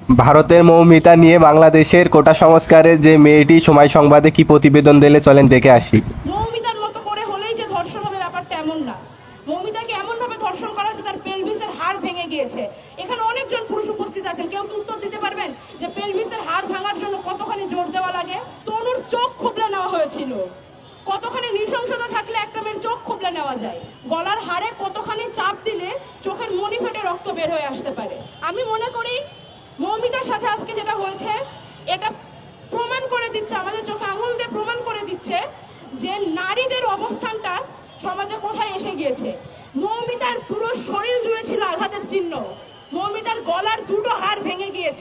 ভারতের মৌমিতা নিয়ে বাংলাদেশের কোটা সংস্কারের যে মেয়েটি সময় সংবাদে কি প্রতিবেদন দিলে চলেন দেখে আসি। মৌমিতার মতো করে হলেই যে ধর্ষণ হবে ব্যাপারটা এমন না। মৌমিতাকে এমন ভাবে ধর্ষণ করা হয়েছে তার পেলভিসের হাড় ভেঙে গিয়েছে। এখানে অনেকজন পুরুষ উপস্থিত আছেন, কেউ কি উত্তর দিতে পারবেন যে পেলভিসের হাড় ভাঙার জন্য কতখানি জোর দেওয়া লাগে? তনুর চোখ খুবলে নেওয়া হয়েছিল। কতখানি নৃশংসতা থাকলে একটা মেয়ের চোখ খুবলে নেওয়া যায়? গলার হাড়ে কতখানি চাপ দিলে চোখের মনি ফেটে রক্ত বের হয়ে আসতে পারে? আমি মনে করি মৌমিতার সাথে আজকে যেটা হয়েছে এটা প্রমাণ করে দিচ্ছে, আমাদের চোখে আঙুল দিয়ে প্রমাণ করে দিচ্ছে যে নারীদের অবস্থানটা সমাজে কোথায় এসে গিয়েছে। মৌমিতার পুরো শরীর জুড়ে ছিল আঘাতের চিহ্ন। মৌমিতার গলার দুটো হাড় ভেঙে গিয়েছে।